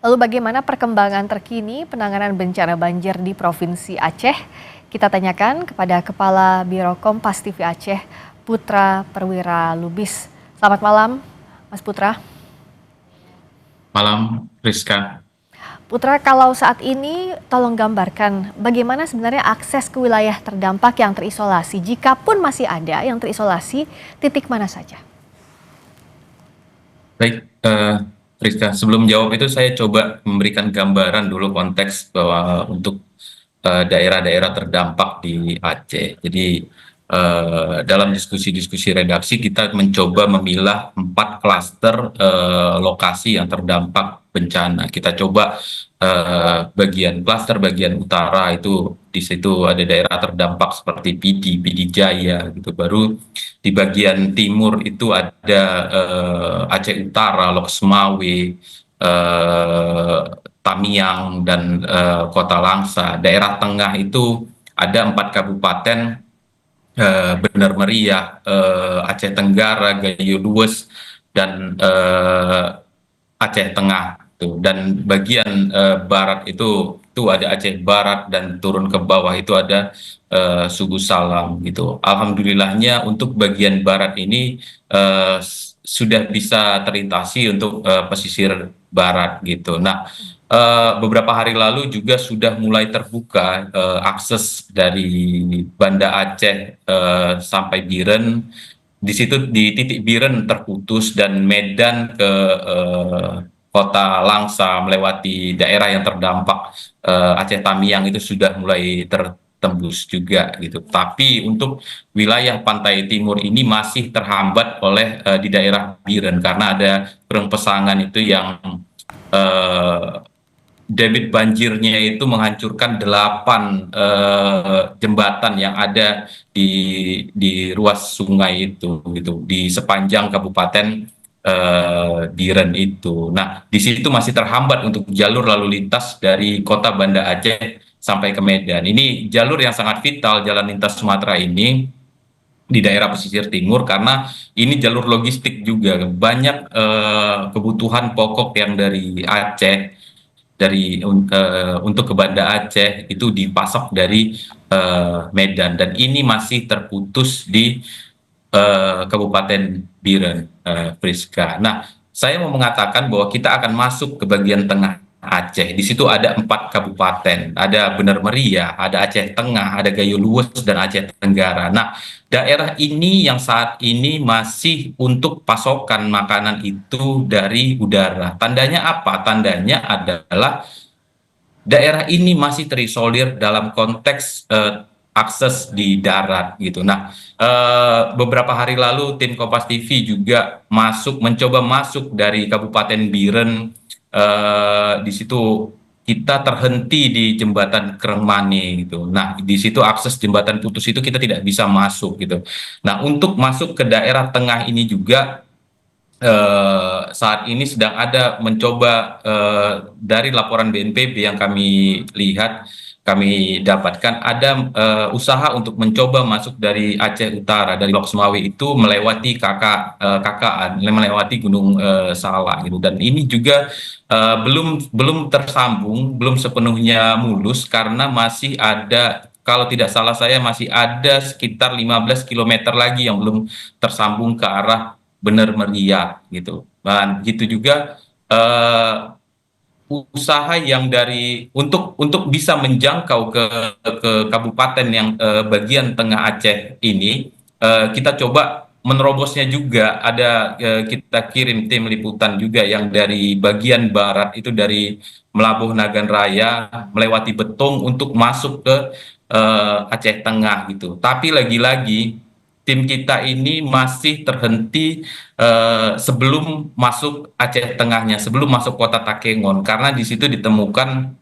Lalu bagaimana perkembangan terkini penanganan bencana banjir di Provinsi Aceh? Kita tanyakan kepada Kepala Biro Kompas TV Aceh, Putra Perwira Lubis. Selamat malam, Mas Putra. Malam, Rizka. Putra, kalau saat ini tolong gambarkan bagaimana sebenarnya akses ke wilayah terdampak yang terisolasi. Jikapun masih ada yang terisolasi, titik mana saja? Baik, Rizka. Sebelum jawab itu saya coba memberikan gambaran dulu konteks bahwa untuk daerah-daerah terdampak di Aceh. Jadi dalam diskusi-diskusi redaksi kita mencoba memilah 4 klaster lokasi yang terdampak bencana. Kita coba klaster bagian utara itu di situ ada daerah terdampak seperti Pidi Jaya gitu. Baru di bagian timur itu ada Aceh Utara, Lok Semawe, Tamiang dan Kota Langsa. Daerah tengah itu ada 4 kabupaten, Bener Meriah, Aceh Tenggara, Gayo Luwes, dan Aceh Tengah tuh. Dan bagian barat itu ada Aceh Barat dan turun ke bawah itu ada Sugu Salam gitu. Alhamdulillahnya untuk bagian barat ini sudah bisa terlintasi untuk pesisir barat gitu. Nah, beberapa hari lalu juga sudah mulai terbuka akses dari Banda Aceh sampai Biren. Di situ di titik Biren terputus dan Medan ke Kota Langsa melewati daerah yang terdampak Aceh Tamiang itu sudah mulai tertembus juga gitu. Tapi untuk wilayah pantai timur ini masih terhambat oleh di daerah Biren karena ada pereng pesangan itu yang eh, debit banjirnya itu menghancurkan 8 jembatan yang ada di ruas sungai itu gitu di sepanjang Kabupaten Biren itu. Nah, di situ masih terhambat untuk jalur lalu lintas dari kota Banda Aceh sampai ke Medan. Ini jalur yang sangat vital, jalan lintas Sumatera ini di daerah pesisir timur karena ini jalur logistik juga banyak kebutuhan pokok yang dari Aceh untuk ke Banda Aceh itu dipasok dari Medan dan ini masih terputus di Kabupaten Biren, Friska. Nah, saya mau mengatakan bahwa kita akan masuk ke bagian tengah Aceh. Di situ ada 4 kabupaten, ada Bener Meriah, ada Aceh Tengah, ada Gayo Luwes dan Aceh Tenggara. Nah, daerah ini yang saat ini masih untuk pasokan makanan itu dari udara. Tandanya apa? Tandanya adalah daerah ini masih terisolir dalam konteks akses di darat gitu. Nah, beberapa hari lalu tim Kompas TV juga mencoba masuk dari Kabupaten Biren. Di situ kita terhenti di jembatan Krengmane gitu. Nah, di situ akses jembatan putus itu kita tidak bisa masuk gitu. Nah, untuk masuk ke daerah tengah ini juga saat ini sedang ada mencoba dari laporan BNPB yang kami lihat, kami dapatkan ada usaha untuk mencoba masuk dari Aceh Utara, dari Lok Sumawe itu melewati KKan, melewati Gunung Salak gitu. Dan ini juga belum belum tersambung, belum sepenuhnya mulus karena masih ada, kalau tidak salah saya masih ada sekitar 15 kilometer lagi yang belum tersambung ke arah Bener Meriah gitu. Dan gitu juga usaha yang dari untuk bisa menjangkau ke kabupaten yang bagian tengah Aceh ini, kita coba menerobosnya juga ada, kita kirim tim liputan juga yang dari bagian barat itu dari Melabuh Nagan Raya melewati Betung untuk masuk ke Aceh Tengah gitu. Tapi lagi-lagi tim kita ini masih terhenti sebelum masuk Aceh Tengahnya, sebelum masuk kota Takengon, karena di situ ditemukan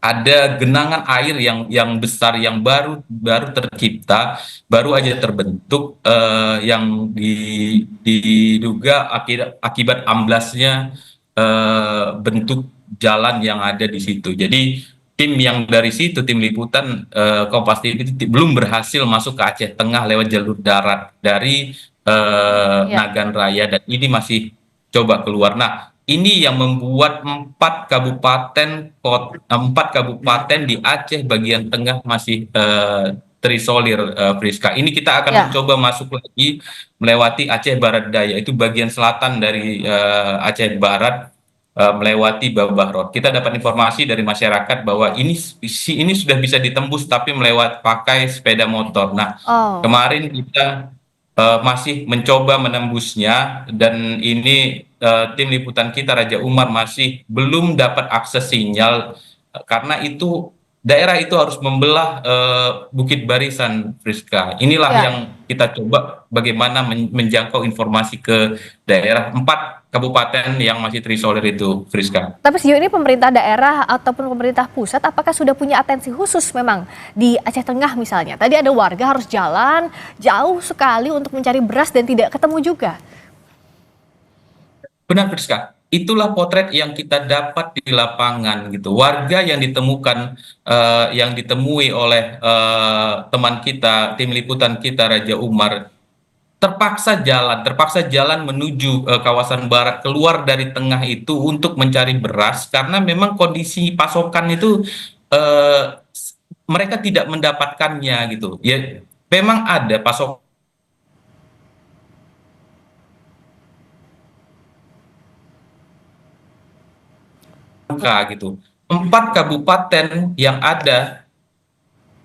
ada genangan air yang besar yang baru baru tercipta, baru aja terbentuk, yang diduga akibat amblasnya bentuk jalan yang ada di situ. Jadi tim yang dari situ, tim liputan Kompas TV itu belum berhasil masuk ke Aceh Tengah lewat jalur darat dari Ya. Nagan Raya dan ini masih coba keluar. Nah, ini yang membuat empat kabupaten di Aceh bagian tengah masih terisolir, Friska. Ini kita akan Ya. mencoba masuk lagi melewati Aceh Barat Daya, itu bagian selatan dari Aceh Barat, melewati Babahrot. Kita dapat informasi dari masyarakat bahwa ini sudah bisa ditembus tapi melewat pakai sepeda motor. Nah, Oh. kemarin kita masih mencoba menembusnya, dan ini tim liputan kita Raja Umar masih belum dapat akses sinyal, karena itu daerah itu harus membelah Bukit Barisan, Friska. Inilah Ya. yang kita coba bagaimana menjangkau informasi ke daerah 4 kabupaten yang masih terisolir itu, Friska. Tapi sejauh ini pemerintah daerah ataupun pemerintah pusat apakah sudah punya atensi khusus memang di Aceh Tengah misalnya? Tadi ada warga harus jalan jauh sekali untuk mencari beras dan tidak ketemu juga. Benar, Friska. Itulah potret yang kita dapat di lapangan gitu. Warga yang ditemukan, yang ditemui oleh teman kita, tim liputan kita Raja Umar, terpaksa jalan menuju kawasan barat, keluar dari tengah itu untuk mencari beras karena memang kondisi pasokan itu mereka tidak mendapatkannya gitu. Ya, memang ada pasokan gitu. Empat kabupaten yang ada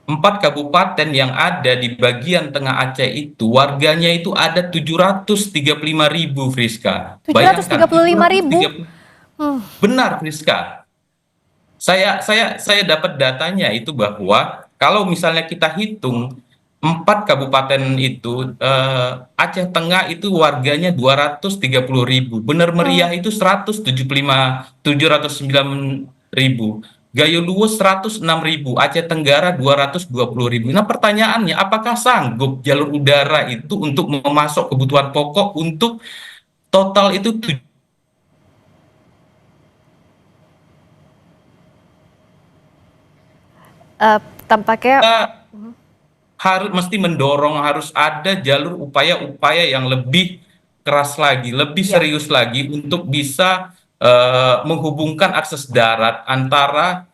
Empat kabupaten yang ada di bagian tengah Aceh itu, warganya itu ada 735.000, Friska. Bayangkan, 735.000. 730. Benar, Friska. Saya dapat datanya itu bahwa kalau misalnya kita hitung 4 kabupaten itu, Aceh Tengah itu warganya 230.000, Bener Meriah itu 709.000, Gayo Luwus 106.000, Aceh Tenggara 220.000. Nah, pertanyaannya, apakah sanggup jalur udara itu untuk memasok kebutuhan pokok untuk total itu Tampaknya harus mesti mendorong, harus ada jalur upaya-upaya yang lebih keras lagi, lebih ya. serius lagi untuk bisa menghubungkan akses darat antara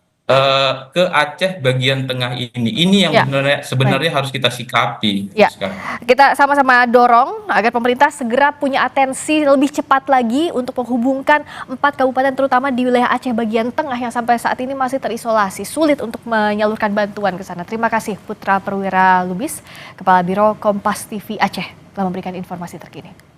ke Aceh bagian tengah ini. Ini yang Ya. Baik. sebenarnya harus kita sikapi Ya, sekarang. kita sama-sama dorong agar pemerintah segera punya atensi lebih cepat lagi untuk menghubungkan 4 kabupaten terutama di wilayah Aceh bagian tengah yang sampai saat ini masih terisolasi, sulit untuk menyalurkan bantuan ke sana. Terima kasih Putra Perwira Lubis, Kepala Biro Kompas TV Aceh, telah memberikan informasi terkini.